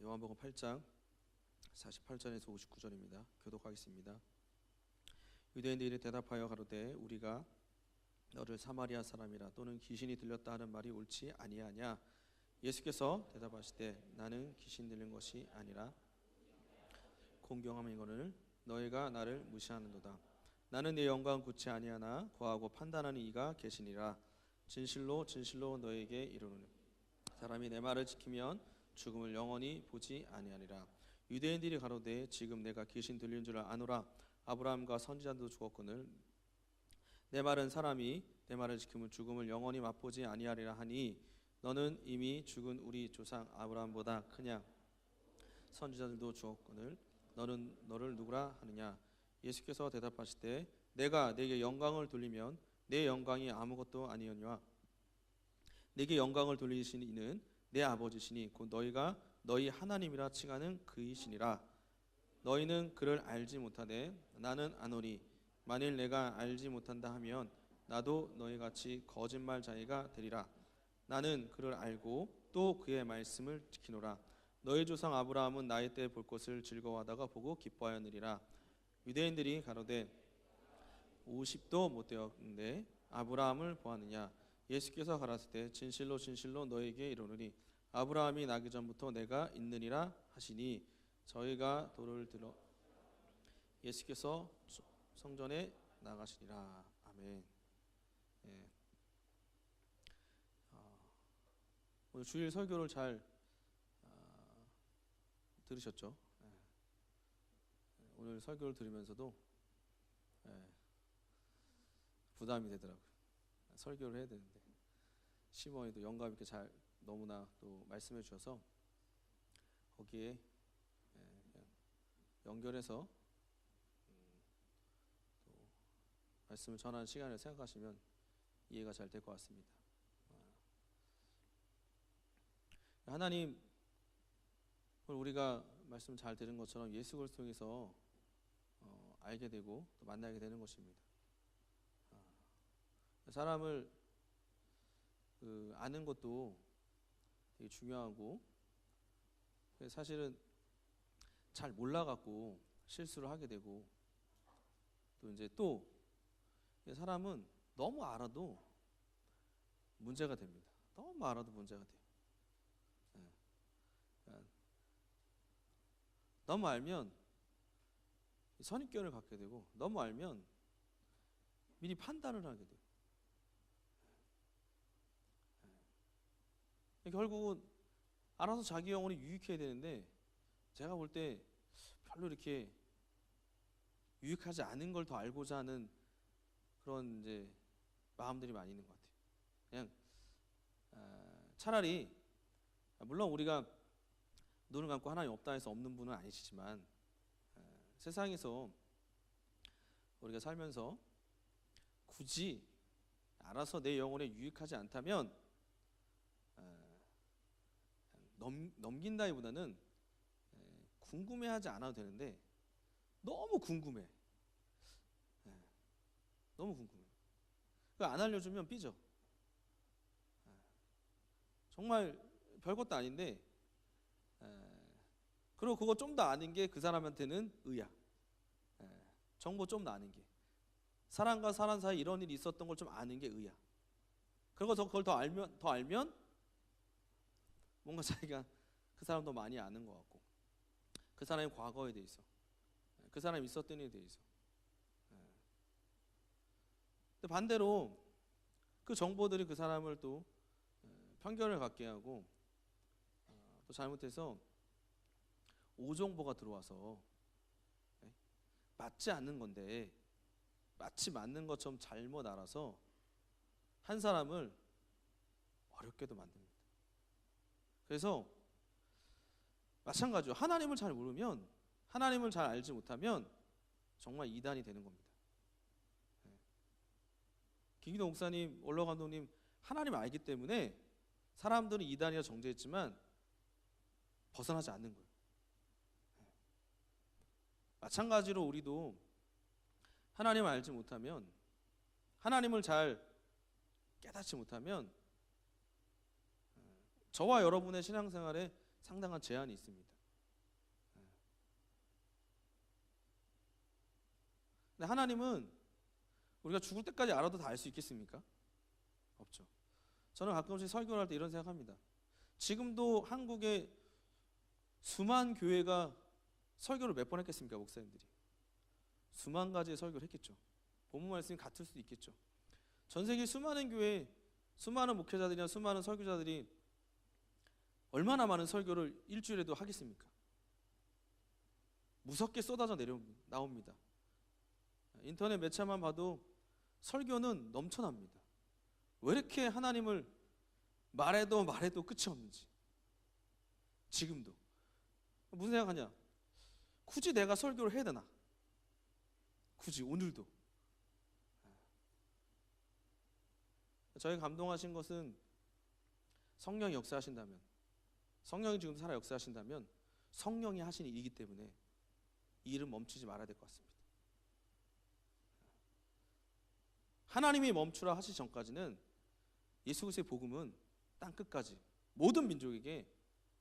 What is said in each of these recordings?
요한복음 8장 48절에서 59절입니다. 교독하겠습니다. 유대인들이 대답하여 가로되 우리가 너를 사마리아 사람이라 또는 귀신이 들렸다 하는 말이 옳지 아니하냐? 예수께서 대답하시되 나는 귀신 들린 것이 아니라 공경함이거늘 너희가 나를 무시하는도다. 나는 내 영광 굳지 아니하나 구하고 판단하는 이가 계시니라. 진실로 진실로 너희에게 이르노니 사람이 내 말을 지키면 죽음을 영원히 보지 아니하리라. 유대인들이 가로되 지금 내가 귀신 들린 줄 아노라. 아브라함과 선지자도 죽었거늘 내 말은 사람이 내 말을 지키면 죽음을 영원히 맛보지 아니하리라 하니 너는 이미 죽은 우리 조상 아브라함보다 크냐? 선지자들도 죽었거늘 너는 너를 누구라 하느냐? 예수께서 대답하시되 내가 내게 영광을 돌리면 내 영광이 아무것도 아니오니와 내게 영광을 돌리시는 이는 내 아버지시니 곧 너희가 너희 하나님이라 칭하는 그이시니라. 너희는 그를 알지 못하되 나는 아노니 만일 내가 알지 못한다 하면 나도 너희같이 거짓말자이가 되리라. 나는 그를 알고 또 그의 말씀을 지키노라. 너희 조상 아브라함은 나이 때 볼 것을 즐거워하다가 보고 기뻐하였느니라. 유대인들이 가로되 50도 못 되었는데 아브라함을 보았느냐? 예수께서 가라사대 진실로 진실로 너희에게 이르노니 아브라함이 나기 전부터 내가 있느니라 하시니 저희가 돌을 들어 예수께서 성전에 나가시니라. 아멘. 예. 오늘 주일 설교를 잘 들으셨죠? 예. 오늘 설교를 들으면서도 부담이 되더라고요. 설교를 해야 되는데 시모니도 영감 있게 잘 너무나 또 말씀해 주셔서 거기에 그냥 연결해서 또 말씀을 전하는 시간을 생각하시면 이해가 잘 될 것 같습니다. 하나님 우리가 말씀 잘 들은 것처럼 예수 그리스도 통해서 알게 되고 또 만나게 되는 것입니다. 사람을 아는 것도 되게 중요하고 사실은 잘 몰라갖고 실수를 하게 되고 또 사람은 너무 알아도 문제가 됩니다. 너무 알아도 문제가 돼요. 너무 알면 선입견을 갖게 되고 너무 알면 미리 판단을 하게 돼요. 결국은 알아서 자기 영혼이 유익해야 되는데 제가 볼 때 별로 이렇게 유익하지 않은 걸 더 알고자 하는 그런 이제 마음들이 많이 있는 것 같아요. 그냥 차라리 물론 우리가 눈을 감고 하나님 없다 해서 없는 분은 아니시지만 세상에서 우리가 살면서 굳이 알아서 내 영혼에 유익하지 않다면 넘긴다기보다는 궁금해하지 않아도 되는데 너무 궁금해. 너무 궁금해. 안 알려주면 삐져. 정말 별것도 아닌데 그리고 그거 좀 더 아는 게 그 사람한테는 의야. 정보 좀 더 아는 게 사람과 사람 사이 이런 일이 있었던 걸 좀 아는 게 의야. 그리고 그걸 더 알면 뭔가 자기가 그 사람도 많이 아는 것 같고 그 사람의 과거에 대해서 그 사람이 있었던 일에 대해서 근데 반대로 그 정보들이 그 사람을 또 편견을 갖게 하고 또 잘못해서 오정보가 들어와서 맞지 않는 건데 마치 맞는 것처럼 잘못 알아서 한 사람을 어렵게도 만듭니다. 그래서 마찬가지로 하나님을 잘 모르면 하나님을 잘 알지 못하면 정말 이단이 되는 겁니다. 김기동 목사님, 원로 감독님 하나님 알기 때문에 사람들은 이단이라 정죄했지만 벗어나지 않는 거예요. 마찬가지로 우리도 하나님을 알지 못하면 하나님을 잘 깨닫지 못하면 저와 여러분의 신앙생활에 상당한 제한이 있습니다. 근데 하나님은 우리가 죽을 때까지 알아도 다 알 수 있겠습니까? 없죠. 저는 가끔씩 설교를 할 때 이런 생각합니다. 지금도 한국의 수만 교회가 설교를 몇 번 했겠습니까? 목사님들이 수만 가지의 설교를 했겠죠. 본문 말씀이 같을 수도 있겠죠. 전 세계 수많은 교회, 수많은 목회자들이나 수많은 설교자들이 얼마나 많은 설교를 일주일에도 하겠습니까? 무섭게 쏟아져 나옵니다. 인터넷 매체만 봐도 설교는 넘쳐납니다. 왜 이렇게 하나님을 말해도 끝이 없는지. 지금도 무슨 생각하냐? 굳이 내가 설교를 해야 되나? 굳이 오늘도. 저희 감동하신 것은 성령이 역사하신다면, 성령이 지금 살아 역사하신다면 성령이 하신 일이기 때문에 이 일은 멈추지 말아야 될 것 같습니다. 하나님이 멈추라 하시기 전까지는 예수 그리스도의 복음은 땅끝까지 모든 민족에게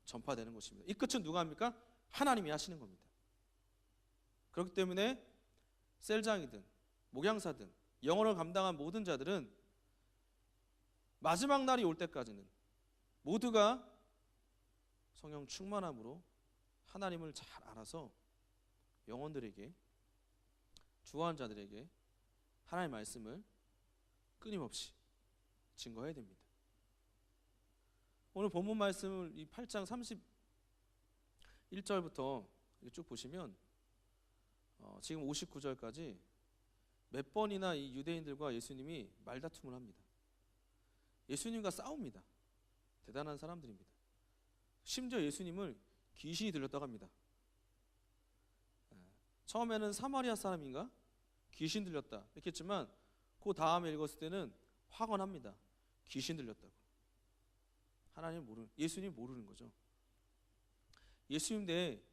전파되는 것입니다. 이 끝은 누가 합니까? 하나님이 하시는 겁니다. 그렇기 때문에 셀장이든 목양사든 영혼을 감당한 모든 자들은 마지막 날이 올 때까지는 모두가 성령 충만함으로 하나님을 잘 알아서 영혼들에게, 주어한 자들에게 하나님의 말씀을 끊임없이 증거해야 됩니다. 오늘 본문 말씀을 이 8장 31절부터 쭉 보시면 지금 59절까지 몇 번이나 이 유대인들과 예수님이 말다툼을 합니다. 예수님과 싸웁니다. 대단한 사람들입니다. 심지어 예수님을 귀신이 들렸다고 합니다. 처음에는 사마리아 사람인가? 귀신 들렸다 이렇게 했지만 그 다음에 읽었을 때는 확언합니다. 귀신 들렸다고. 예수님 모르는 거죠. 예수님 대해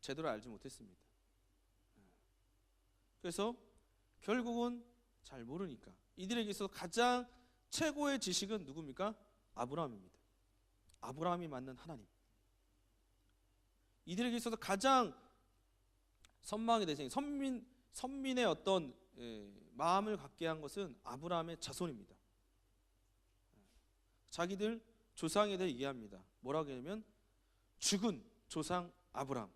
제대로 알지 못했습니다. 그래서 결국은 잘 모르니까 이들에게 있어서 가장 최고의 지식은 누굽니까? 아브라함입니다. 아브라함이 맞는 하나님. 이들에게 있어서 가장 선망의 대상, 선민의 어떤 마음을 갖게 한 것은 아브라함의 자손입니다. 자기들 조상에 대해 이해합니다. 뭐라고 하냐면 죽은 조상 아브라함.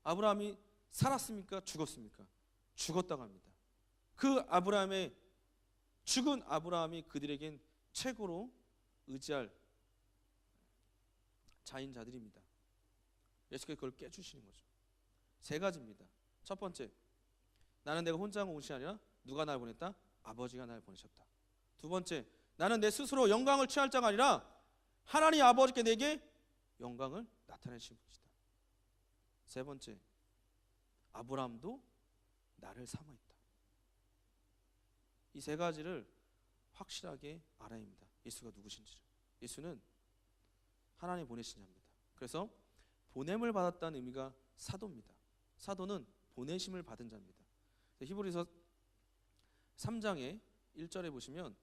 아브라함이 살았습니까? 죽었습니까? 죽었다고 합니다. 그 아브라함의 죽은 아브라함이 그들에겐 최고로 의지할 자인자들입니다. 예수께서 그걸 깨주시는 거죠. 세 가지입니다. 첫 번째, 나는 내가 혼자 온 것이 아니라 누가 나를 보냈다? 아버지가 나를 보내셨다. 두 번째, 나는 내 스스로 영광을 취할 자가 아니라 하나님 아버지께 내게 영광을 나타내신 것이다. 세 번째, 아브라함도 나를 사모했다. 이 세 가지를 확실하게 알아야 합니다. 예수가 누구신지를. 예수는 하나님 보내신 자입니다. 그래서 보냄을 받았다는 의미가 사도입니다. 사도는 보내심을 받은 자입니다. 히브리서 3장의 1절에 보시면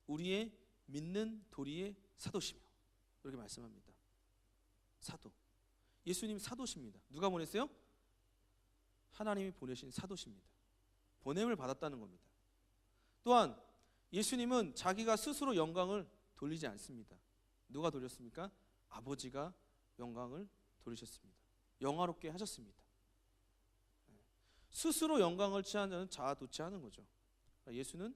우리의 믿는 도리의 사도시며 이렇게 말씀합니다. 사도. 예수님 사도십니다. 누가 보냈어요? 하나님이 보내신 사도십니다. 보냄을 받았다는 겁니다. 또한 예수님은 자기가 스스로 영광을 돌리지 않습니다. 누가 돌렸습니까? 아버지가 영광을 돌리셨습니다. 영화롭게 하셨습니다. 스스로 영광을 취하는 자는 자아도취하는 거죠. 예수는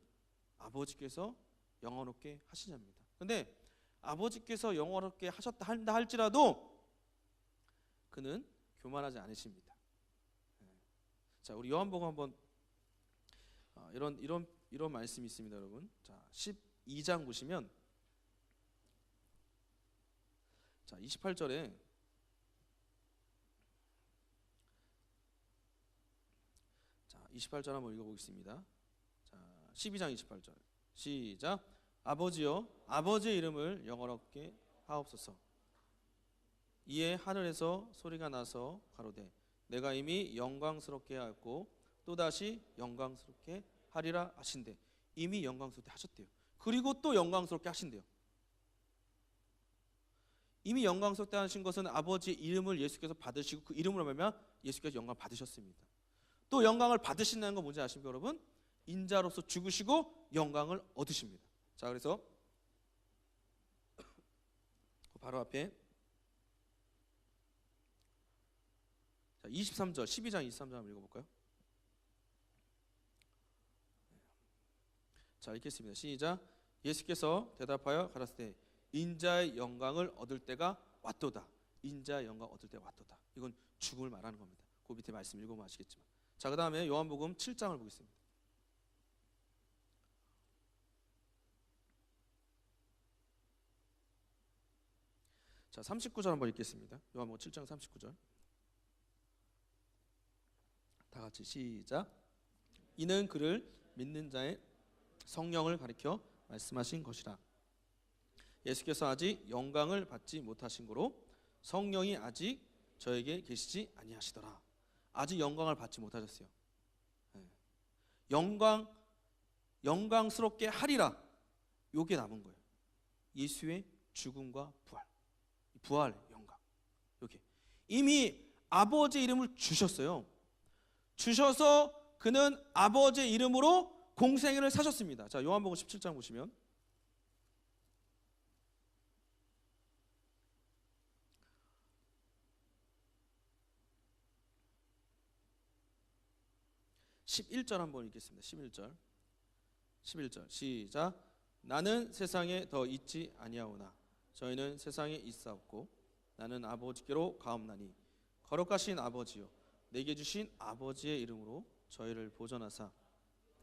아버지께서 영화롭게 하신 자입니다. 그런데 아버지께서 영화롭게 하셨다 한다 할지라도 그는 교만하지 않으십니다. 자, 우리 요한복음 한번 이런 말씀이 있습니다, 여러분. 자, 12장 보시면 자, 28절에 자, 28절 한번 읽어보겠습니다. 자, 12장 28절 시작. 아버지여, 아버지의 이름을 영화롭게 하옵소서. 이에 하늘에서 소리가 나서 가로되 내가 이미 영광스럽게 하였고 또다시 영광스럽게 하리라 하신대. 이미 영광스럽게 하셨대요. 그리고 또 영광스럽게 하신대요. 이미 영광스럽게 하신 것은 아버지의 이름을 예수께서 받으시고 그 이름으로 말미암아 예수께서 영광 받으셨습니다. 또 영광을 받으신다는 건 뭔지 아십니까 여러분? 인자로서 죽으시고 영광을 얻으십니다. 자, 그래서 바로 앞에 23절 12장 23절 한번 읽어볼까요? 자, 읽겠습니다. 시작. 예수께서 대답하여 가라사대 인자의 영광을 얻을 때가 왔도다. 인자의 영광 얻을 때가 왔도다. 이건 죽음을 말하는 겁니다. 그 밑에 말씀 읽어보면 아시겠지만. 자, 그 다음에 요한복음 7장을 보겠습니다. 자, 39절 한번 읽겠습니다. 요한복음 7장 39절. 다 같이 시작. 이는 그를 믿는 자의 성령을 가리켜 말씀하신 것이라. 예수께서 아직 영광을 받지 못하신 거로 성령이 아직 저에게 계시지 아니하시더라. 아직 영광을 받지 못하셨어요. 영광스럽게 하리라. 요게 남은 거예요. 예수의 죽음과 부활 영광. 요게 이미 아버지의 이름을 주셨어요. 주셔서 그는 아버지의 이름으로 공생애를 사셨습니다. 자, 요한복음 17장 보시면 (11절) 한번 읽겠습니다. 11절 시작. 나는 세상에 더 있지 아니하오나 저희는 세상에 있사옵고 나는 아버지께로 가옵나니 거룩하신 아버지요 내게 주신 아버지의 이름으로 저희를 보존하사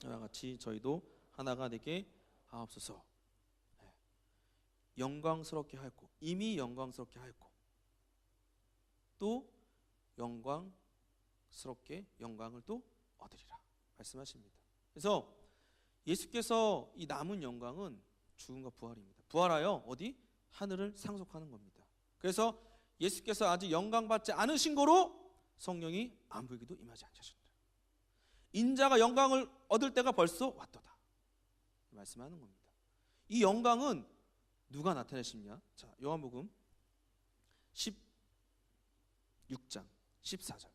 이와 같이 저희도 하나가 되게 하옵소서. 영광스럽게 하였고 이미 영광스럽게 하였고 또 영광스럽게 영광을 또 얻으리라 말씀하십니다. 그래서 예수께서 이 남은 영광은 죽음과 부활입니다. 부활하여 어디? 하늘을 상속하는 겁니다. 그래서 예수께서 아직 영광 받지 않으신 거로 성령이 아무에게도 임하지 않으셨다. 인자가 영광을 얻을 때가 벌써 왔도다 말씀하는 겁니다. 이 영광은 누가 나타내십니까? 자, 요한복음 16장 14절.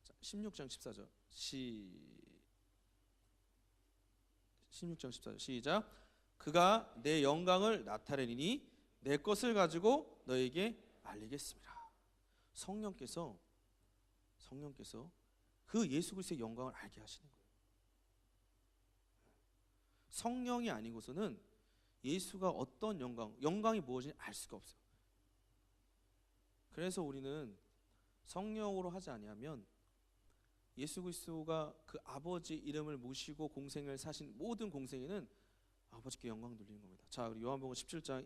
자, 16장 14절 16장 14절 시작. 그가 내 영광을 나타내리니 내 것을 가지고 너에게 알리겠습니다. 성령께서 그 예수 그리스도의 영광을 알게 하시는 거예요. 성령이 아니고서는 예수가 어떤 영광이 무엇인지 알 수가 없어요. 그래서 우리는 성령으로 하지 아니하면 예수 그리스도가 그 아버지 이름을 모시고 공생을 사신 모든 공생에는 아버지께 영광 돌리는 겁니다. 자, 우리 요한복음 17장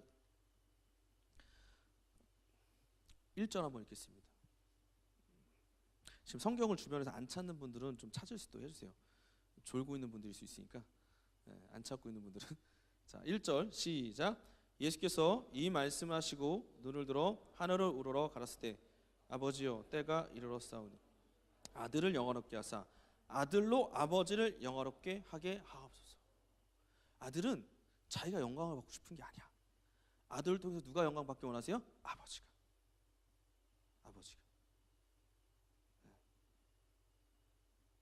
1절 한번 읽겠습니다. 지금 성경을 주변에서 안 찾는 분들은 좀 찾을 수도 해주세요. 졸고 있는 분들일 수 있으니까. 안 찾고 있는 분들은 자, 1절 시작. 예수께서 이 말씀하시고 눈을 들어 하늘을 우러러 가라사대 때 아버지여 때가 이르렀사오니 아들을 영화롭게 하사 아들로 아버지를 영화롭게 하게 하옵소서. 아들은 자기가 영광을 받고 싶은 게 아니야. 아들을 통해서 누가 영광 받기 원하세요? 아버지가.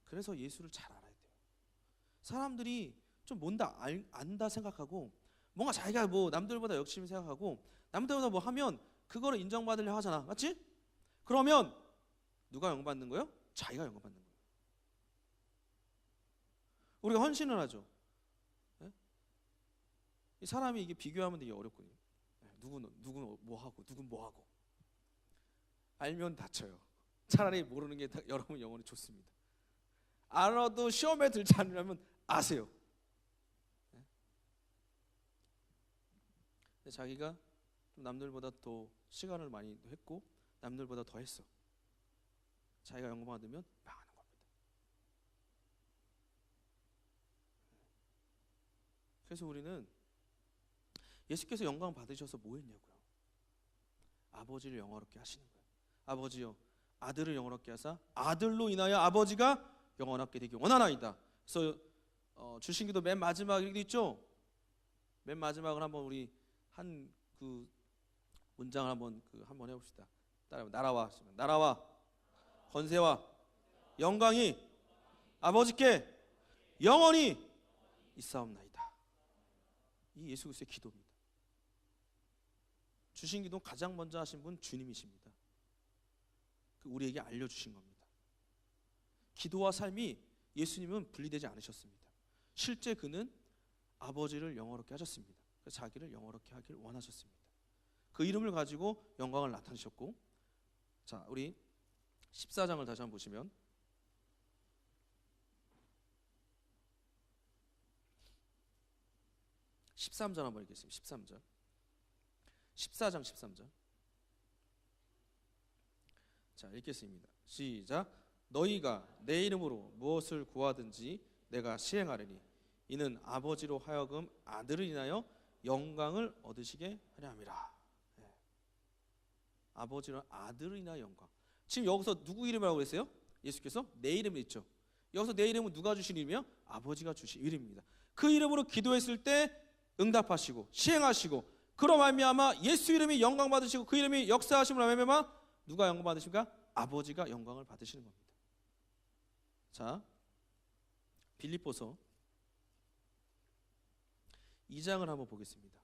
그래서 예수를 잘 알아야 돼요. 사람들이 좀 뭔가 안다 생각하고 뭔가 자기가 뭐 남들보다 열심히 생각하고 남들보다 뭐 하면 그거를 인정받으려 하잖아. 맞지? 그러면 누가 영광받는 거예요? 자기가 영광받는 거예요. 우리가 헌신을 하죠. 네? 이 사람이 이게 비교하면 되게 어렵거든요. 누구는 뭐 하고 누구는 뭐 하고 알면 다쳐요. 차라리 모르는 게 여러분 영혼이 좋습니다. 알아도 시험에 들지 않으려면 아세요. 근데 자기가 좀 남들보다 더 시간을 많이 했고 남들보다 더 했어. 자기가 영광 받으면 망하는 겁니다. 그래서 우리는 예수께서 영광 받으셔서 뭐 했냐고요? 아버지를 영화롭게 하시는 거예요. 아버지요 아들을 영화롭게 하사 아들로 인하여 아버지가 영원하게 되기 원하나이다. 그래서 주신 기도 맨 마지막에 있죠. 맨 마지막을 한번 우리 한 그 문장을 한번 해봅시다. 따라 나라와 권세와 영광이 아버지께 영원히 있사옵나이다. 이 예수 그리스도의 기도입니다. 주신 기도 가장 먼저 하신 분 주님이십니다. 우리에게 알려주신 겁니다. 기도와 삶이 예수님은 분리되지 않으셨습니다. 실제 그는 아버지를 영화롭게 하셨습니다. 자기를 영화롭게 하길 원하셨습니다. 그 이름을 가지고 영광을 나타내셨고, 자, 우리 14장을 다시 한번 보시면 13절 한번 읽겠습니다. 13절. 14장 13절. 자, 읽겠습니다. 시작. 너희가 내 이름으로 무엇을 구하든지 내가 시행하리니 이는 아버지로 하여금 아들을 인하여 영광을 얻으시게 하려 함이라. 네. 아버지로 아들을 인하여 영광. 지금 여기서 누구 이름이라고 했어요? 예수께서 내 이름을 있죠. 여기서 내 이름은 누가 주신 이름이요? 아버지가 주신 이름입니다. 그 이름으로 기도했을 때 응답하시고 시행하시고, 그로 말미암아 예수 이름이 영광 받으시고 그 이름이 역사하심으로 말미암아 누가 영광 받으십니까? 아버지가 영광을 받으시는 겁니다. 자, 빌립보서 2장을 한번 보겠습니다.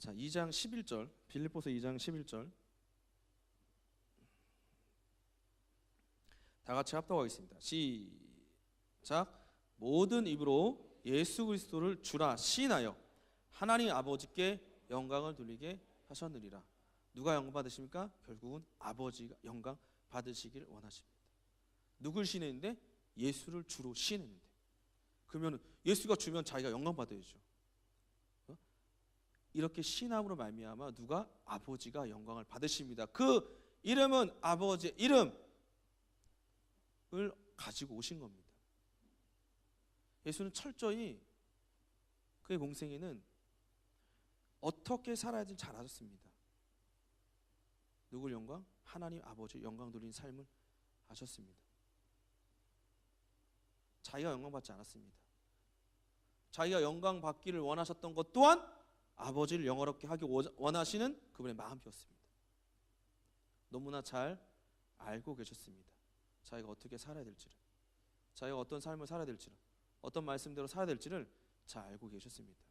자, 2장 11절. 빌립보서 2장 11절. 다 같이 합독하겠습니다. 시작. 모든 입으로 예수 그리스도를 주라 시인하여 하나님 아버지께 영광을 돌리게 하셨느니라. 누가 영광 받으십니까? 결국은 아버지가 영광 받으시길 원하십니다. 누굴 시인했는데? 예수를 주로 시인했는데. 그러면 예수가 주면 자기가 영광 받아야죠. 이렇게 시인함으로 말미암아 누가? 아버지가 영광을 받으십니다. 그 이름은 아버지의 이름을 가지고 오신 겁니다. 예수는 철저히 그의 공생에는 어떻게 살아야 될지 잘 아셨습니다. 누굴 영광? 하나님 아버지 영광 돌리는 삶을 하셨습니다. 자기가 영광 받지 않았습니다. 자기가 영광 받기를 원하셨던 것 또한 아버지를 영화롭게 하기 원하시는 그분의 마음이었습니다. 너무나 잘 알고 계셨습니다. 자기가 어떻게 살아야 될지를, 자기가 어떤 삶을 살아야 될지를, 어떤 말씀대로 살아야 될지를 잘 알고 계셨습니다.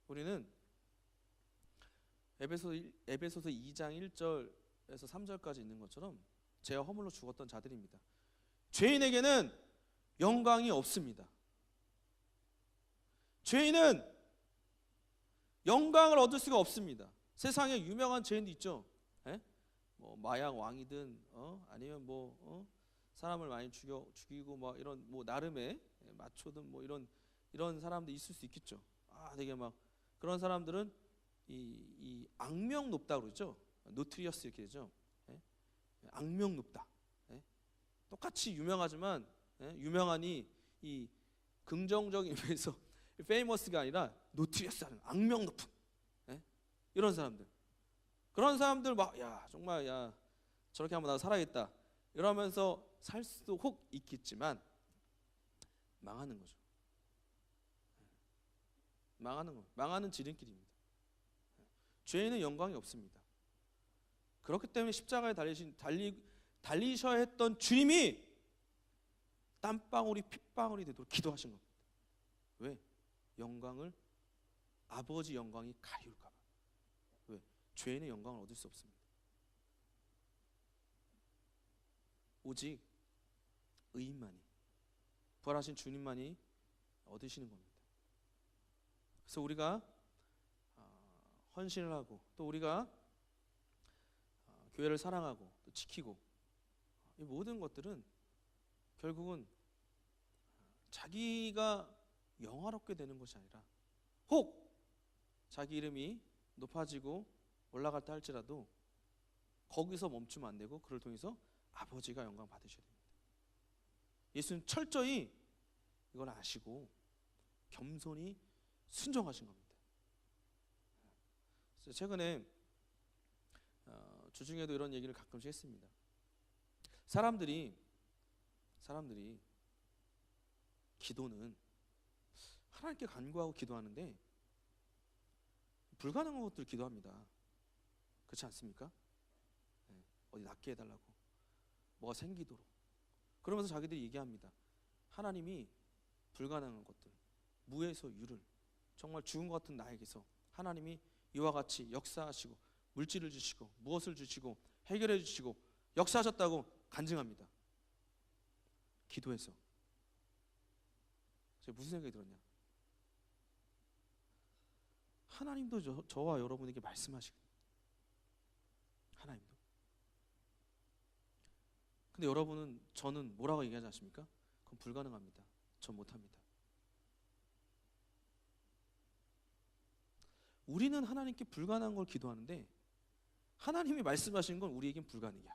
우리는 에베소서 2장 1절에서 3절까지 있는 것처럼 죄와 허물로 죽었던 자들입니다. 죄인에게는 영광이 없습니다. 죄인은 영광을 얻을 수가 없습니다. 세상에 유명한 죄인도 있죠. 뭐 마약 왕이든 아니면 사람을 많이 죽이고 뭐 이런 뭐 나름의 마초든 뭐 이런 사람도 있을 수 있겠죠. 되게 막 그런 사람들은 이 악명 높다 그러죠. 노트리어스 이렇게 되죠. 악명 높다. 똑같이 유명하지만 유명하니 이 긍정적인 의미에서 페이머스가 아니라 노트리어스하는 악명 높은 이런 사람들. 그런 사람들 막 야 정말 야 저렇게 한번 나도 살아야겠다 이러면서 살 수도 혹 있겠지만 망하는 거죠. 망하는 지름길입니다. 죄인은 영광이 없습니다. 그렇기 때문에 십자가에 달리셔야 했던 주님이 땀방울이 핏방울이 되도록 기도하신 겁니다. 왜? 영광을 아버지 영광이 가리울까 봐. 왜? 죄인의 영광을 얻을 수 없습니다. 오직 의인만이, 부활하신 주님만이 얻으시는 겁니다. 그래서 우리가 헌신을 하고 또 우리가 교회를 사랑하고 또 지키고 이 모든 것들은 결국은 자기가 영화롭게 되는 것이 아니라 혹 자기 이름이 높아지고 올라갈 때 할지라도 거기서 멈추면 안 되고 그를 통해서 아버지가 영광 받으셔야 됩니다. 예수는 철저히 이걸 아시고 겸손히 순종하신 겁니다. 그래서 최근에 주중에도 이런 얘기를 가끔씩 했습니다. 사람들이 사람들이 기도는 하나님께 간구하고 기도하는데 불가능한 것들 기도합니다. 그렇지 않습니까? 네, 어디 낫게 해달라고, 뭐가 생기도록. 그러면서 자기들이 얘기합니다. 하나님이 불가능한 것들, 무에서 유를, 정말 죽은 것 같은 나에게서 하나님이 이와 같이 역사하시고 물질을 주시고 무엇을 주시고 해결해 주시고 역사하셨다고 간증합니다. 기도해서. 제가 무슨 생각이 들었냐? 하나님도 저와 여러분에게 말씀하시거든요. 하나님도. 근데 여러분은, 저는 뭐라고 얘기하지 않습니까? 그건 불가능합니다. 전 못합니다. 우리는 하나님께 불가능한 걸 기도하는데 하나님이 말씀하시는 건 우리에겐 불가능이야.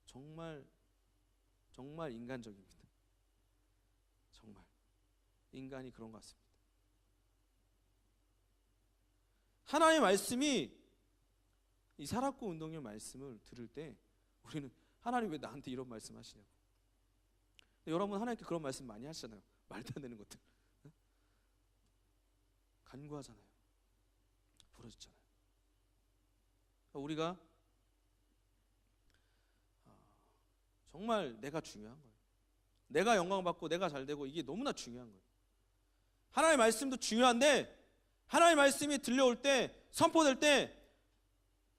정말 인간적입니다. 정말 인간이 그런 것 같습니다. 하나님의 말씀이, 이 살았고 운동의 말씀을 들을 때 우리는 하나님 왜 나한테 이런 말씀 하시냐고. 여러분 하나님께 그런 말씀 많이 하시잖아요. 말도 안 되는 것들 간구하잖아요. 부러지잖아요. 우리가 정말 내가 중요한 거예요. 내가 영광받고 내가 잘되고 이게 너무나 중요한 거예요. 하나님의 말씀도 중요한데 하나님의 말씀이 들려올 때, 선포될 때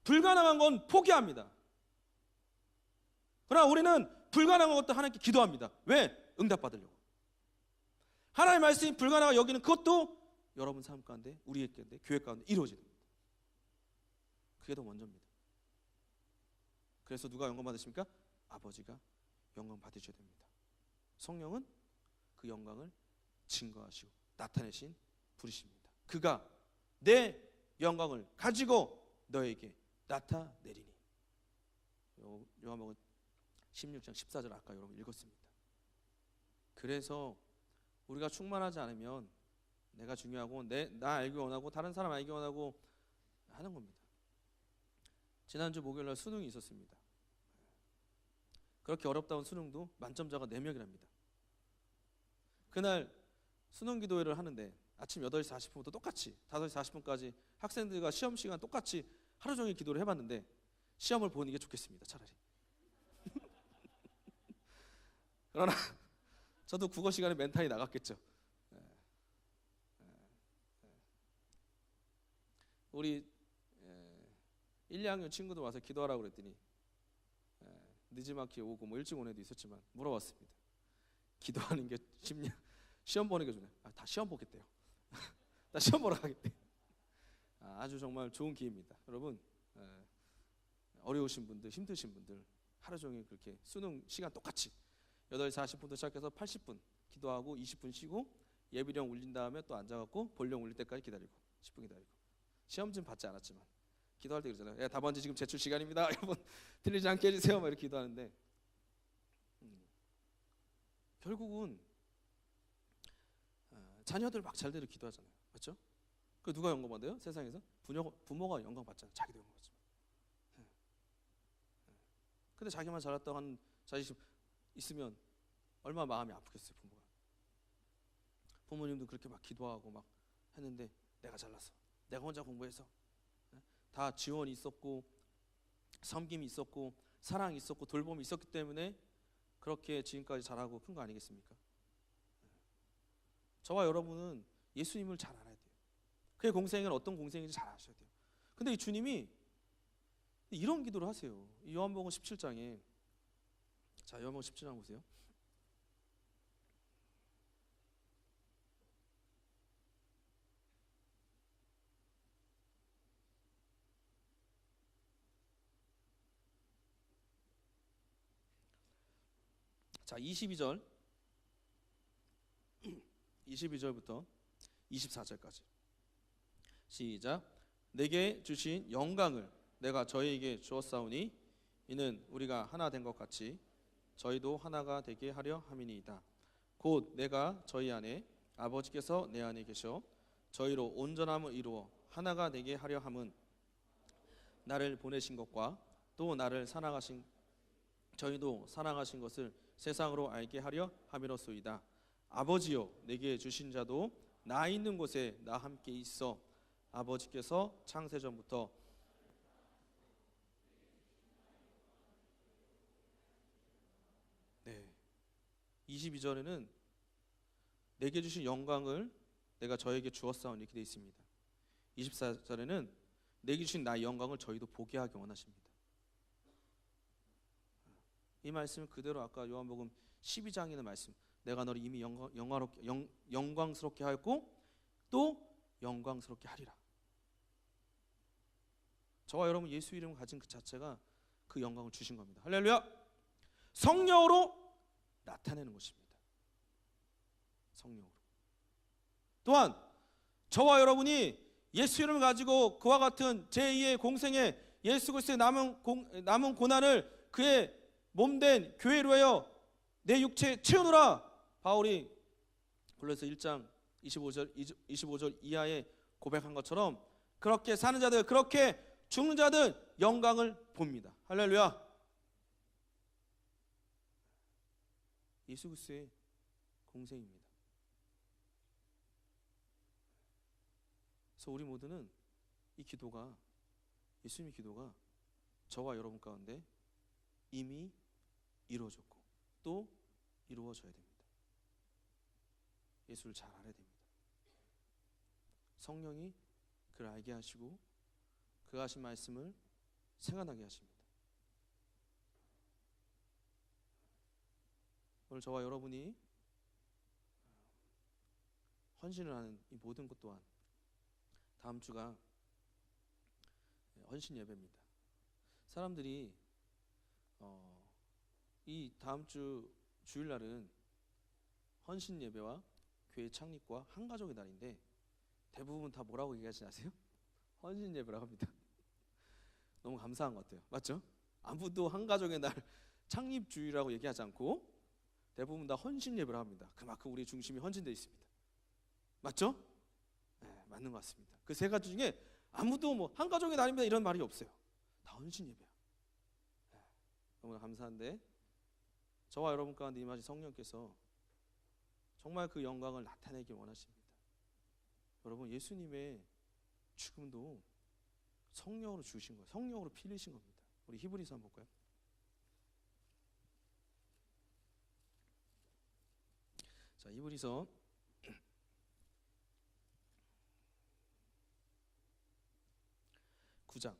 불가능한 건 포기합니다. 그러나 우리는 불가능한 것도 하나님께 기도합니다. 왜? 응답받으려고. 하나님의 말씀이 불가능하고 여기는 그것도 여러분 삶 가운데, 우리의 가운데, 교회 가운데 이루어지는 겁니다. 그게 더 먼저입니다. 그래서 누가 영광 받으십니까? 아버지가 영광 받으셔야 됩니다. 성령은 그 영광을 증거하시고 나타내신 분이십니다. 그가 내 영광을 가지고 너에게 나타내리니. 요한복음 16장 14절 아까 여러분 읽었습니다. 그래서 우리가 충만하지 않으면 내가 중요하고 나 알기 원하고 다른 사람 알기 원하고 하는 겁니다. 지난주 목요일날 수능이 있었습니다. 그렇게 어렵다운 수능도 만점자가 4명이랍니다. 그날 수능 기도회를 하는데 아침 8시 40분부터 똑같이 5시 40분까지 학생들과 시험 시간 똑같이 하루 종일 기도를 해봤는데 시험을 보는 게 좋겠습니다. 차라리. 그러나 저도 국어 시간에 멘탈이 나갔겠죠. 우리 1, 2학년 친구들 와서 기도하라고 그랬더니 늦지막히 오고 뭐 일찍 온 애도 있었지만 물어봤습니다. 기도하는 게 쉽냐? 시험 보는 게 좋냐? 다 시험 보겠대요. 나 시험 보러 가겠대. 아주 정말 좋은 기회입니다. 여러분, 어려우신 분들, 힘드신 분들 하루 종일 그렇게 수능 시간 똑같이 8시 40분부터 시작해서 80분 기도하고 20분 쉬고 예비령 울린 다음에 또 앉아갖고 본령 울릴 때까지 기다리고 10분 기다리고. 시험진 받지 않았지만 기도할 때 그러잖아요. 야, 답안지 지금 제출 시간입니다. 여러분 틀리지 않게 해주세요. 막 이렇게 기도하는데 결국은 자녀들 막 잘대로 기도하잖아요. 맞죠? 그 누가 영광 받아요? 세상에서 부모가 영광 받잖아요. 자기도 영광 받지만. 근데 자기만 잘났다고 하는 자식 있으면 얼마나 마음이 아프겠어요. 부모가. 부모님도 그렇게 막 기도하고 막 했는데 내가 잘났어. 내가 혼자 공부해서. 다 지원이 있었고 섬김이 있었고 사랑이 있었고 돌봄이 있었기 때문에 그렇게 지금까지 잘하고 큰 거 아니겠습니까? 저와 여러분은 예수님을 잘 알아야 돼요. 그의 공생은 어떤 공생인지 잘 아셔야 돼요. 근데 이 주님이 이런 기도를 하세요. 요한복음 17장에, 자, 요한복음 17장 보세요. 자, 22절부터 24절까지 시작. 내게 주신 영광을 내가 저희에게 주었사오니 이는 우리가 하나 된 것 같이 저희도 하나가 되게 하려 함이니이다. 곧 내가 저희 안에 아버지께서 내 안에 계셔 저희로 온전함을 이루어 하나가 되게 하려 함은 나를 보내신 것과 또 나를 사랑하신 저희도 사랑하신 것을 세상으로 알게 하려 함이로소이다. 아버지여, 내게 주신 자도 나 있는 곳에 나 함께 있어. 아버지께서 창세전부터 네, 22절에는 내게 주신 영광을 내가 저에게 주었사오니 이렇게 되어 있습니다. 24절에는 내게 주신 나의 영광을 저희도 보게 하기 원하십니다. 이 말씀은 그대로 아까 요한복음 12장에 있는 말씀, 내가 너를 이미 영광스럽게 하였고 또 영광스럽게 하리라. 저와 여러분 예수 이름을 가진 그 자체가 그 영광을 주신 겁니다. 할렐루야. 성령으로 나타내는 것입니다. 성령으로. 또한 저와 여러분이 예수 이름을 가지고 그와 같은 제2의 공생에 예수 그리스도의 남은 고난을 그의 몸된 교회로 하여 내 육체에 채우노라. 바울이 골로새 1장 25절 이하에 고백한 것처럼 그렇게 사는 자들, 그렇게 죽는 자들 영광을 봅니다. 할렐루야. 예수 그리스도의 공생입니다. 그래서 우리 모두는 이 기도가, 예수님의 기도가 저와 여러분 가운데 이미 이루어졌고 또 이루어져야 됩니다. 예수를 잘 알아야 됩니다. 성령이 그를 알게 하시고 그가 하신 말씀을 생각나게 하십니다. 오늘 저와 여러분이 헌신을 하는 이 모든 것 또한 다음 주가 헌신 예배입니다. 사람들이 이 다음 주 주일날은 헌신 예배와 교회 창립과 한 가족의 날인데 대부분 다 뭐라고 얘기하시지 아세요? 헌신 예배라고 합니다. 너무 감사한 것 같아요. 맞죠? 아무도 한 가족의 날 창립 주일이라고 얘기하지 않고 대부분 다 헌신 예배를 합니다. 그만큼 우리 중심이 헌신되어 있습니다. 맞죠? 네, 맞는 것 같습니다. 그 세 가지 중에 아무도 뭐 한 가족의 날입니다 이런 말이 없어요. 다 헌신 예배야. 네, 너무 감사한데 저와 여러분 가운데 임하신 성령께서 정말 그 영광을 나타내기 원하십니다. 여러분 예수님의 죽음도 성령으로 주신 거예요. 성령으로 피 흘리신 겁니다. 우리 히브리서 한번 볼까요? 자, 히브리서 9장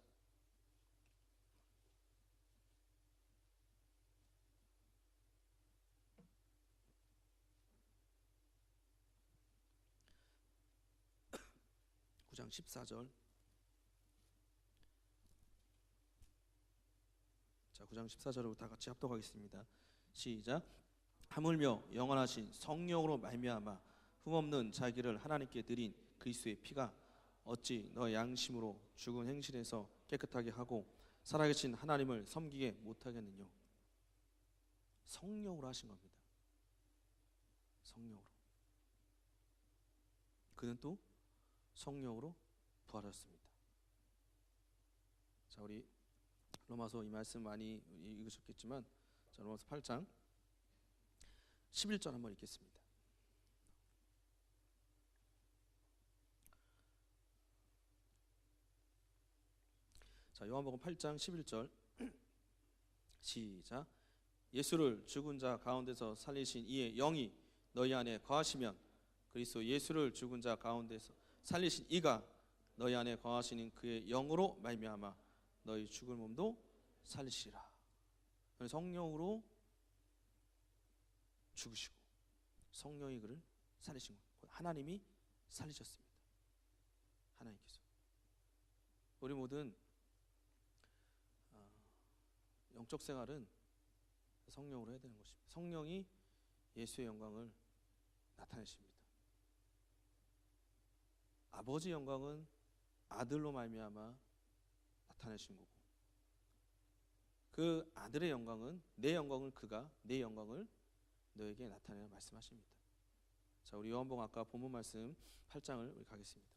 9장 14절. 자, 9장 14절을 다 같이 합독하겠습니다. 시작. 하물며 영원하신 성령으로 말미암아 흠없는 자기를 하나님께 드린 그리스도의 피가 어찌 너 양심으로 죽은 행실에서 깨끗하게 하고 살아계신 하나님을 섬기게 못하겠느냐. 성령으로 하신 겁니다. 성령으로. 그는 또 성령으로 부활하셨습니다. 자, 우리 로마서 이 말씀 많이 읽으셨겠지만 자, 로마서 8장 11절 한번 읽겠습니다. 자, 요한복음 8장 11절 시작. 예수를 죽은 자 가운데서 살리신 이의 영이 너희 안에 거하시면 그리스도 예수를 죽은 자 가운데서 살리신 이가 너희 안에 거하시는 그의 영으로 말미암아 너희 죽을 몸도 살리시라. 성령으로 죽으시고 성령이 그를 살리신 것. 하나님이 살리셨습니다. 하나님께서. 우리 모든 영적 생활은 성령으로 해야 되는 것입니다. 성령이 예수의 영광을 나타내십니다. 아버지 영광은 아들로 말미암아 나타내신 거고 그 아들의 영광은 내 영광을 그가 내 영광을 너에게 나타내라 말씀하십니다. 자, 우리 요한복음 아까 본문 말씀 8장을 우리 가겠습니다.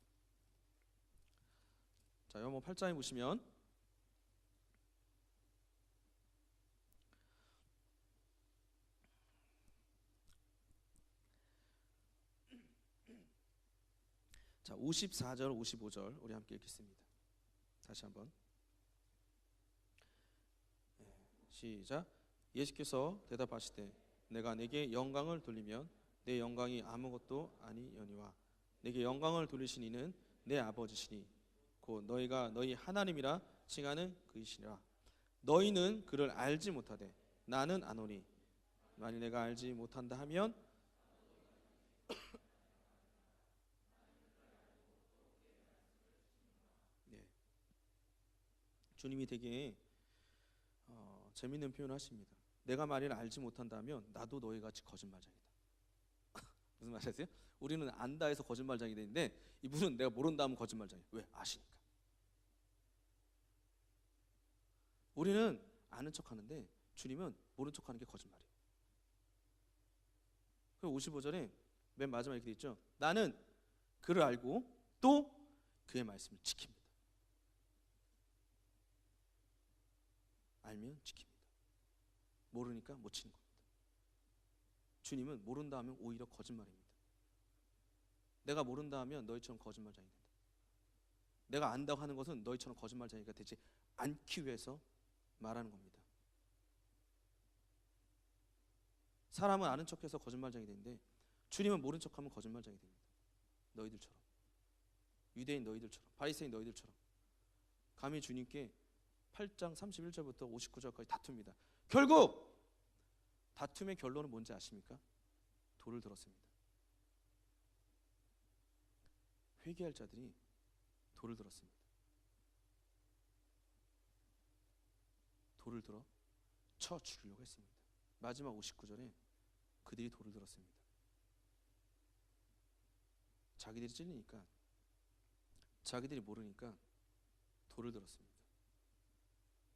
자, 요한복음 8장에 보시면 자, 54절, 55절 우리 함께 읽겠습니다. 다시 한번. 시작. 예수께서 대답하시되 내가 내게 영광을 돌리면 내 영광이 아무것도 아니려니와 내게 영광을 돌리신 이는 내 아버지시니 곧 너희가 너희 하나님이라 칭하는 그이시니라. 너희는 그를 알지 못하되 나는 아노니 만일 내가 알지 못한다 하면 네. 주님이 되게 재밌는 표현을 하십니다. 내가 만일 알지 못한다면 나도 너희 같이 거짓말장이다. 무슨 말이 아세요? 우리는 안다 해서 거짓말장이 되는데 이분은 내가 모른다 하면 거짓말장이에요. 왜? 아시니까. 우리는 아는 척하는데 주님은 모른 척하는 게 거짓말이에요. 55절에 맨 마지막에 이렇게 돼 있죠. 나는 그를 알고 또 그의 말씀을 지킵니다. 알면 지킵니다. 모르니까 못 치는 겁니다. 주님은 모른다 하면 오히려 거짓말입니다. 내가 모른다 하면 너희처럼 거짓말장이 된다. 내가 안다고 하는 것은 너희처럼 거짓말장이가 되지 않기 위해서 말하는 겁니다. 사람은 아는 척해서 거짓말장이 되는데 주님은 모른 척하면 거짓말장이 됩니다. 너희들처럼, 유대인 너희들처럼, 바리새인 너희들처럼 감히 주님께 8장 31절부터 59절까지 다툽니다. 결국 다툼의 결론은 뭔지 아십니까? 돌을 들었습니다. 회개할 자들이 돌을 들었습니다. 돌을 들어 쳐 죽이려고 했습니다. 마지막 59절에 그들이 돌을 들었습니다. 자기들이 찔리니까, 자기들이 모르니까 돌을 들었습니다.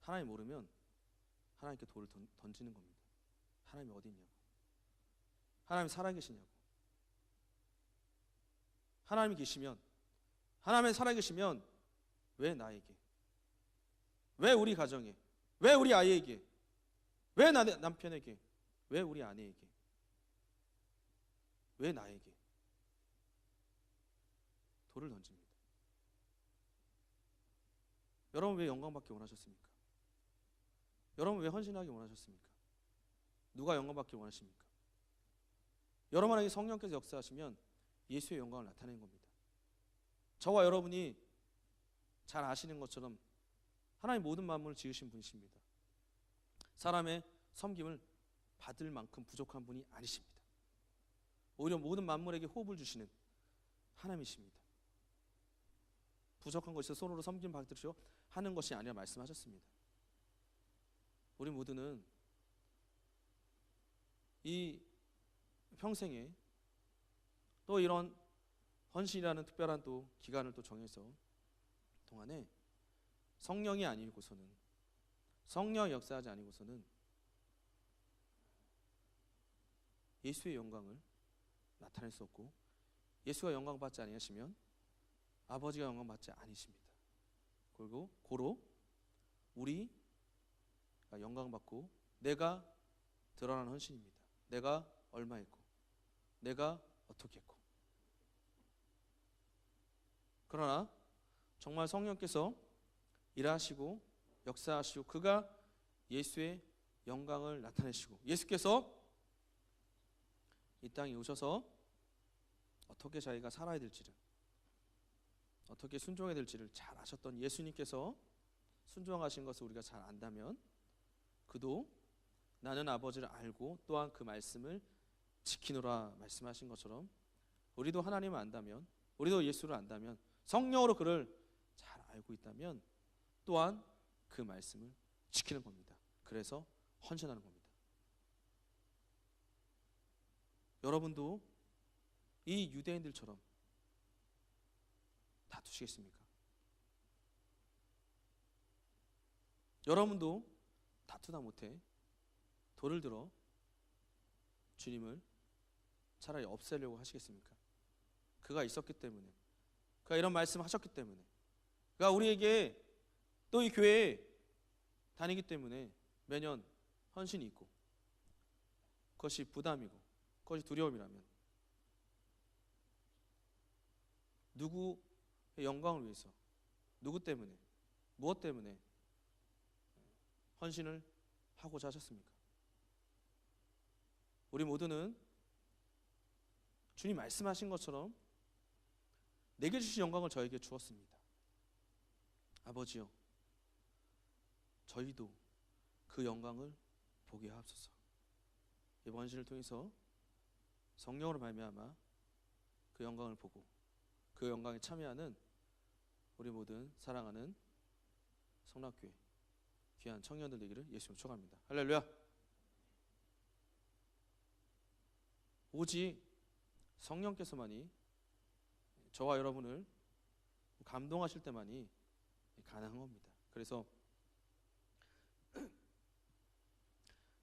하나님 모르면 하나님께 돌을 던지는 겁니다. 하나님이 어디 있냐고, 하나님 살아계시냐고. 하나님이 계시면, 하나님이 살아계시면 왜 나에게, 왜 우리 가정에, 왜 우리 아이에게, 왜 남편에게, 왜 우리 아내에게, 왜 나에게 돌을 던집니다. 여러분 왜 영광받기 원하셨습니까? 여러분 왜 헌신하기 원하셨습니까? 누가 영광받기 원하십니까? 여러분에게 성령께서 역사하시면 예수의 영광을 나타내는 겁니다. 저와 여러분이 잘 아시는 것처럼 하나님 모든 만물을 지으신 분이십니다. 사람의 섬김을 받을 만큼 부족한 분이 아니십니다. 오히려 모든 만물에게 호흡을 주시는 하나님이십니다. 부족한 것이 손으로 섬김 받으시오 하는 것이 아니라 말씀하셨습니다. 우리 모두는 이 평생에 또 이런 헌신이라는 특별한 또 기간을 또 정해서 동안에 성령이 아니고서는, 성령 역사하지 아니고서는 예수의 영광을 나타낼 수 없고, 예수가 영광 받지 아니하시면 아버지가 영광 받지 아니십니다. 그리고 고로 우리가 영광 받고 내가 드러나는 헌신입니다. 내가 얼마 했고, 내가 어떻게 했고. 그러나 정말 성령께서 일하시고 역사하시고 그가 예수의 영광을 나타내시고, 예수께서 이 땅에 오셔서 어떻게 자기가 살아야 될지를, 어떻게 순종해야 될지를 잘 아셨던 예수님께서 순종하신 것을 우리가 잘 안다면, 그도 나는 아버지를 알고 또한 그 말씀을 지키노라 말씀하신 것처럼 우리도 하나님을 안다면, 우리도 예수를 안다면, 성령으로 그를 잘 알고 있다면 또한 그 말씀을 지키는 겁니다. 그래서 헌신하는 겁니다. 여러분도 이 유대인들처럼 다투시겠습니까? 여러분도 다투다 못해 돌을 들어 주님을 차라리 없애려고 하시겠습니까? 그가 있었기 때문에, 그가 이런 말씀을 하셨기 때문에, 그가 우리에게 또 이 교회에 다니기 때문에 매년 헌신이 있고, 그것이 부담이고 그것이 두려움이라면 누구의 영광을 위해서, 누구 때문에, 무엇 때문에 헌신을 하고자 하셨습니까? 우리 모두는 주님 말씀하신 것처럼 내게 주신 영광을 저에게 주었습니다. 아버지요, 저희도 그 영광을 보게 하옵소서. 이번 헌신을 통해서 성령으로 말미암아 그 영광을 보고 그 영광에 참여하는 우리 모든 사랑하는 성락교회 귀한 청년들 되기를 예수님으로 축원합니다. 할렐루야. 오직 성령께서만이 저와 여러분을 감동하실 때만이 가능한 겁니다. 그래서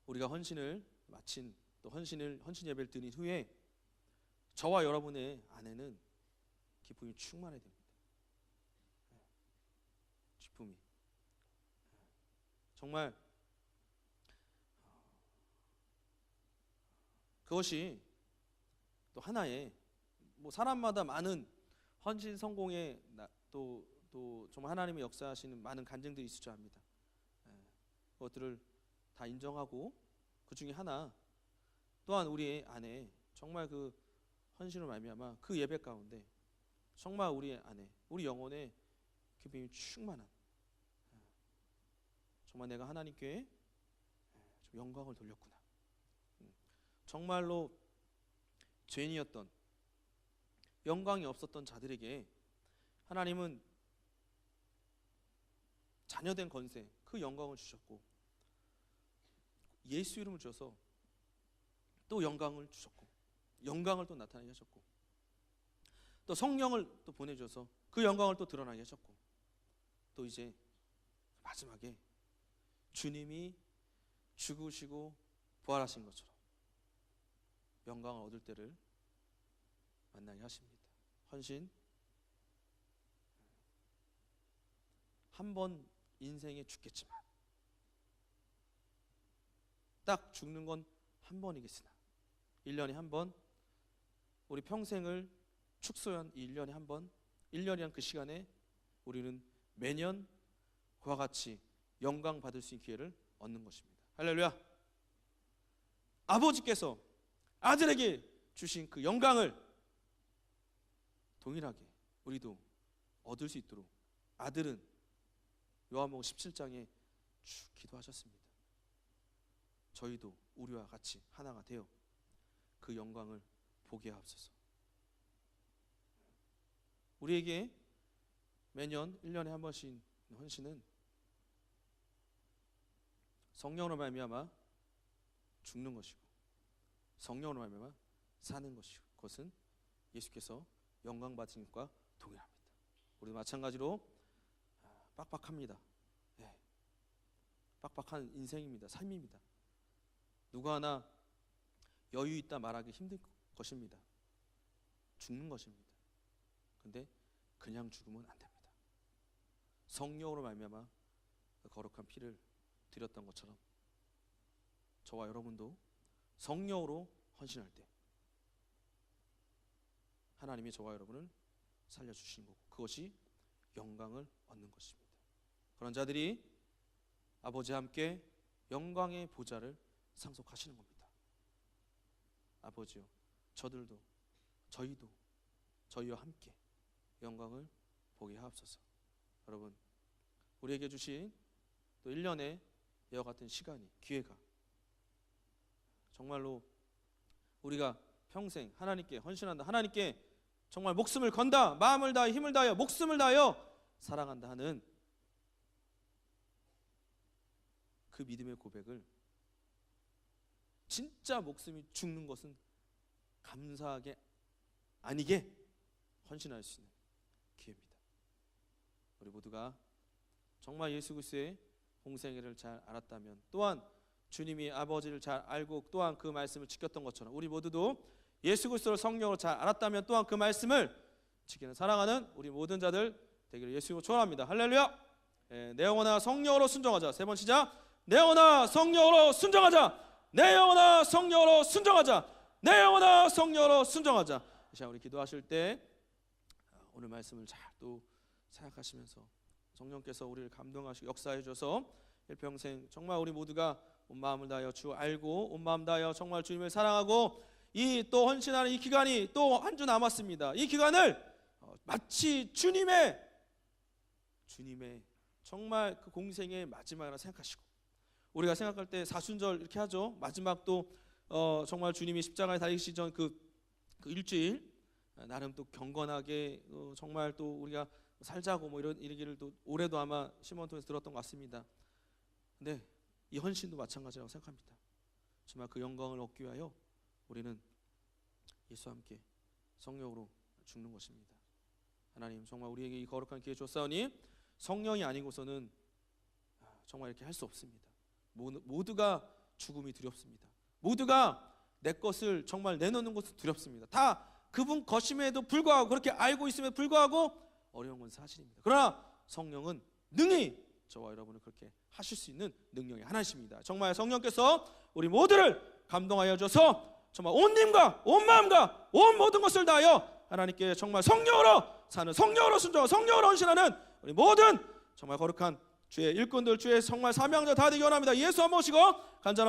우리가 헌신을 마친, 또 헌신 예배를 드린 후에 저와 여러분의 안에는 기쁨이 충만해야 됩니다. 기쁨이 정말 그것이 또 하나의 사람마다 많은 헌신 성공에 또 정말 하나님의 역사하시는 많은 간증들이 있을 줄 압니다. 그것들을 다 인정하고 그 중에 하나 또한 우리 안에 정말 그 헌신으로 말미암아 그 예배 가운데 정말 우리 안에 우리 영혼에 기쁨이 충만한, 정말 내가 하나님께 영광을 돌렸구나, 정말로 죄인이었던, 영광이 없었던 자들에게 하나님은 자녀된 권세, 그 영광을 주셨고 예수 이름을 주셔서 또 영광을 주셨고 영광을 또 나타나게 하셨고 또 성령을 또 보내주셔서 그 영광을 또 드러나게 하셨고 또 이제 마지막에 주님이 죽으시고 부활하신 것처럼 영광을 얻을 때를 만나게 하십니다. 헌신 한 번 인생에 죽겠지만 딱 죽는 건 한 번이겠으나 1년에 한 번, 우리 평생을 축소한 이 1년에 한 번, 1년이란 그 시간에 우리는 매년 그와 같이 영광 받을 수 있는 기회를 얻는 것입니다. 할렐루야. 아버지께서 아들에게 주신 그 영광을 동일하게 우리도 얻을 수 있도록 아들은 요한복음 17장에 쭉 기도하셨습니다. 저희도 우리와 같이 하나가 되어 그 영광을 보게 하옵소서. 우리에게 매년 1년에 한 번씩 헌신은 성령으로 말미암아 죽는 것이고 성령으로 말미암아 사는 것이고 그것은 예수께서 영광 받으신 것과 동일합니다. 우리도 마찬가지로 빡빡합니다. 빡빡한 인생입니다. 삶입니다. 누구 하나 여유 있다 말하기 힘들 것입니다. 죽는 것입니다. 근데 그냥 죽으면 안 됩니다. 성령으로 말미암아 거룩한 피를 드렸던 것처럼 저와 여러분도 성령으로 헌신할 때 하나님이 저와 여러분을 살려주시는 거고 그것이 영광을 얻는 것입니다. 그런 자들이 아버지와 함께 영광의 보좌를 상속하시는 겁니다. 아버지요, 저희도 저희와 함께 영광을 보게 하옵소서. 여러분, 우리에게 주신 또 1년의 이와 같은 시간이, 기회가 정말로 우리가 평생 하나님께 헌신한다, 하나님께 정말 목숨을 건다, 마음을 다하여 힘을 다하여 목숨을 다하여 사랑한다 하는 그 믿음의 고백을 진짜 목숨이 죽는 것은 감사하게 아니게 헌신할 수 있는 기회입니다. 우리 모두가 정말 예수 그리스도의 공생애를 잘 알았다면 또한 주님이 아버지를 잘 알고 또한 그 말씀을 지켰던 것처럼 우리 모두도 예수 그리스도를 성령으로 잘 알았다면 또한 그 말씀을 지키는 사랑하는 우리 모든 자들 되기를 예수로 축원합니다. 할렐루야. 내 영혼아 성령으로 순종하자. 세 번 시작. 내 영혼아 성령으로 순종하자. 내 영혼아 성령으로 순종하자. 내 영혼아 성령으로 순종하자. 이 시간 우리 기도하실 때 오늘 말씀을 잘 또 생각하시면서 성령께서 우리를 감동하시고 역사해 줘서 일평생 정말 우리 모두가 온 마음을 다하여 주 알고 온 마음 다하여 정말 주님을 사랑하고 이 또 헌신하는 이 기간이 또 한 주 남았습니다. 이 기간을 마치 주님의 정말 그 공생의 마지막이라 생각하시고, 우리가 생각할 때 사순절 이렇게 하죠. 마지막 또 정말 주님이 십자가에 달리시기 전 그 일주일 나름 또 경건하게 정말 또 우리가 살자고 뭐 이런 얘기를 또 올해도 아마 신문 통해서 들었던 것 같습니다. 근데 이 헌신도 마찬가지라고 생각합니다. 정말 그 영광을 얻기 위하여 우리는 예수와 함께 성령으로 죽는 것입니다. 하나님 정말 우리에게 이 거룩한 기회 줬사오니 성령이 아니고서는 정말 이렇게 할 수 없습니다. 모두가 죽음이 두렵습니다. 모두가 내 것을 정말 내놓는 것은 두렵습니다. 다 그분 것임에도 불구하고, 그렇게 알고 있음에도 불구하고 어려운 건 사실입니다. 그러나 성령은 능히 저와 여러분을 그렇게 하실 수 있는 능력의 하나님이십니다. 정말 성령께서 우리 모두를 감동하여 줘서 정말 온 힘과 온 마음과 온 모든 것을 다하여 하나님께 정말 성령으로 사는, 성령으로 순종하고 성령으로 헌신하는 우리 모든 정말 거룩한 주의 일꾼들, 주의 정말 사명자 다 되기 원합니다. 예수 한 모시고 간절한